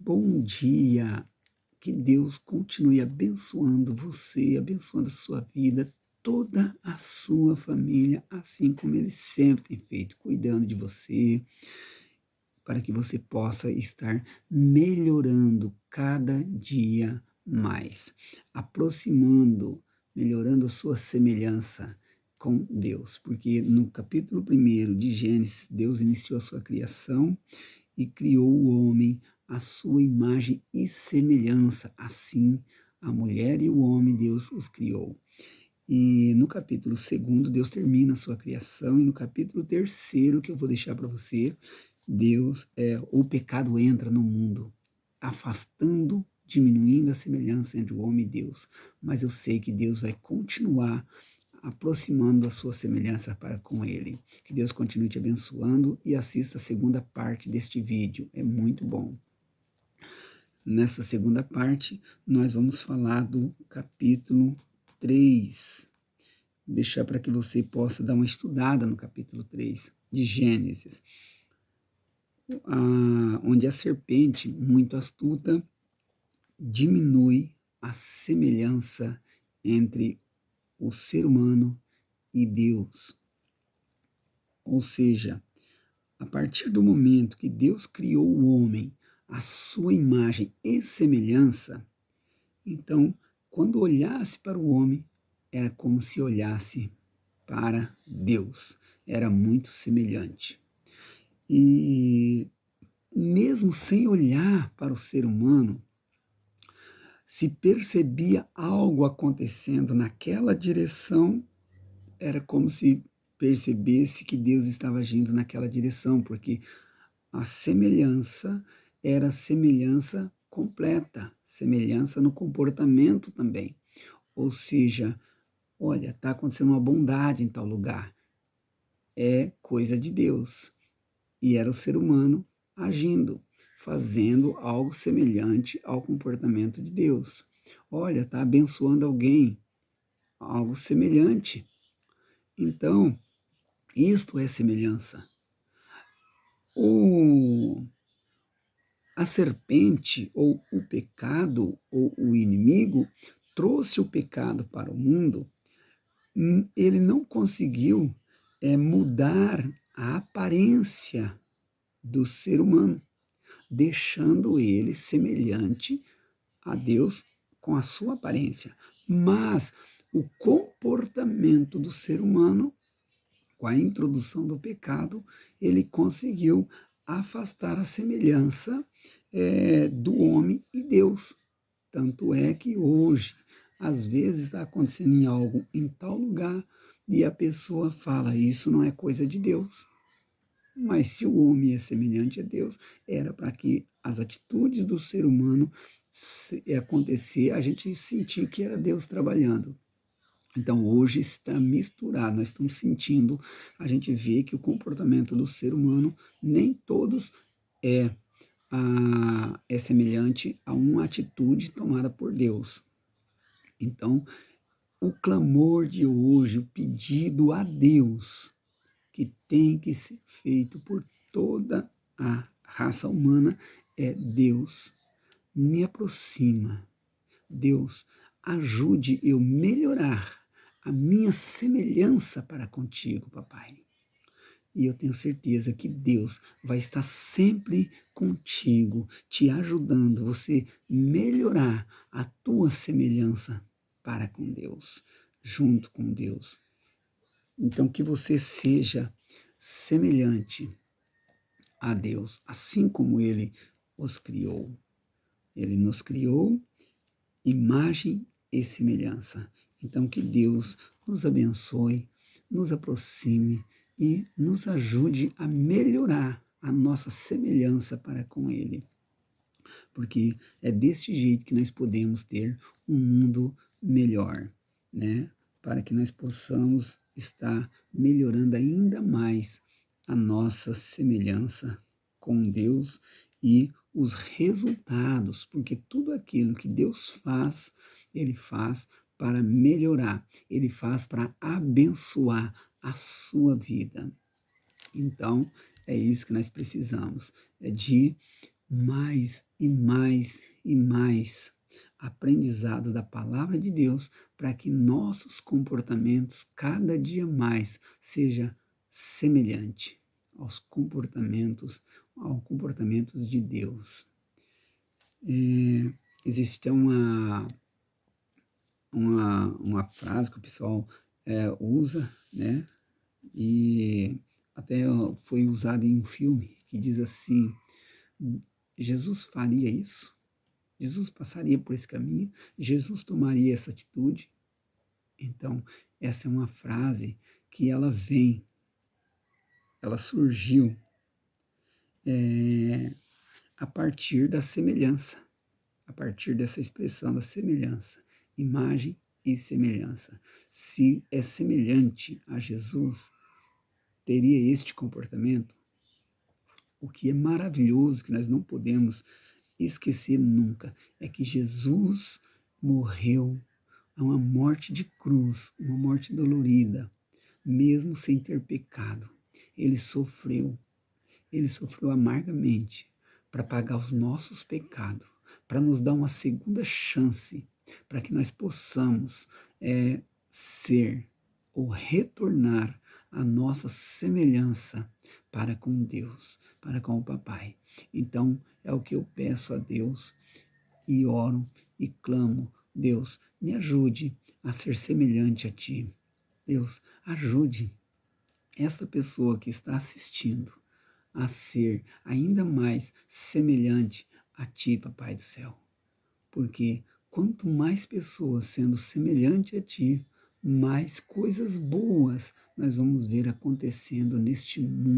Bom dia, que Deus continue abençoando você, abençoando a sua vida, toda a sua família, assim como Ele sempre tem feito, cuidando de você, para que você possa estar melhorando cada dia mais, aproximando, melhorando a sua semelhança com Deus, porque no capítulo 1 de Gênesis, Deus iniciou a sua criação e criou o homem à sua imagem e semelhança. Assim, a mulher e o homem, Deus os criou. E no capítulo 2, Deus termina a sua criação, e no capítulo 3, que eu vou deixar para você, o pecado entra no mundo, afastando, diminuindo a semelhança entre o homem e Deus. Mas eu sei que Deus vai continuar aproximando a sua semelhança para com Ele. Que Deus continue te abençoando e assista a segunda parte deste vídeo, é muito bom. Nesta segunda parte, nós vamos falar do capítulo 3. Vou deixar para que você possa dar uma estudada no capítulo 3 de Gênesis, onde a serpente, muito astuta, diminui a semelhança entre o ser humano e Deus. Ou seja, a partir do momento que Deus criou o homem à sua imagem e semelhança, então, quando olhasse para o homem, era como se olhasse para Deus. Era muito semelhante. E mesmo sem olhar para o ser humano, se percebia algo acontecendo naquela direção, era como se percebesse que Deus estava agindo naquela direção, porque a semelhança era semelhança completa, semelhança no comportamento também. Ou seja, olha, está acontecendo uma bondade em tal lugar. É coisa de Deus. E era o ser humano agindo, fazendo algo semelhante ao comportamento de Deus. Olha, está abençoando alguém, algo semelhante. Então, isto é semelhança. A serpente, ou o pecado, ou o inimigo, trouxe o pecado para o mundo. Ele não conseguiu mudar a aparência do ser humano, deixando ele semelhante a Deus com a sua aparência. Mas o comportamento do ser humano, com a introdução do pecado, ele conseguiu afastar a semelhança do homem e Deus. Tanto é que hoje, às vezes, está acontecendo em algo em tal lugar e a pessoa fala, isso não é coisa de Deus. Mas se o homem é semelhante a Deus, era para que as atitudes do ser humano acontecer, a gente sentir que era Deus trabalhando. Então hoje está misturado, nós estamos sentindo, a gente vê que o comportamento do ser humano, nem todos é, é semelhante a uma atitude tomada por Deus. Então, o clamor de hoje, o pedido a Deus, que tem que ser feito por toda a raça humana, é: Deus, me aproxima. Deus, ajude eu melhorar a minha semelhança para contigo, papai. E eu tenho certeza que Deus vai estar sempre contigo, te ajudando, você melhorar a tua semelhança para com Deus, junto com Deus. Então, que você seja semelhante a Deus, assim como Ele os criou. Ele nos criou imagem e semelhança. Então, que Deus nos abençoe, nos aproxime e nos ajude a melhorar a nossa semelhança para com Ele. Porque é deste jeito que nós podemos ter um mundo melhor, né? Para que nós possamos estar melhorando ainda mais a nossa semelhança com Deus e os resultados, porque tudo aquilo que Deus faz, Ele faz para melhorar, Ele faz para abençoar a sua vida. Então, é isso que nós precisamos, é de mais e mais e mais aprendizado da palavra de Deus para que nossos comportamentos cada dia mais seja semelhante aos comportamentos de Deus. Existe uma frase que o pessoal usa, né? E até foi usada em um filme que diz assim: Jesus faria isso? Jesus passaria por esse caminho? Jesus tomaria essa atitude? Então, essa é uma frase que ela surgiu a partir da semelhança, a partir dessa expressão da semelhança, imagem e semelhança. Se é semelhante a Jesus, teria este comportamento. O que é maravilhoso, que nós não podemos esquecer nunca, é que Jesus morreu a uma morte de cruz, uma morte dolorida, mesmo sem ter pecado. Ele sofreu amargamente para pagar os nossos pecados, para nos dar uma segunda chance, para que nós possamos ser ou retornar a nossa semelhança para com Deus, para com o Papai. Então, é o que eu peço a Deus e oro e clamo: Deus, me ajude a ser semelhante a Ti. Deus, ajude esta pessoa que está assistindo a ser ainda mais semelhante a Ti, Papai do céu. Porque quanto mais pessoas sendo semelhante a Ti, mais coisas boas nós vamos ver acontecendo neste mundo.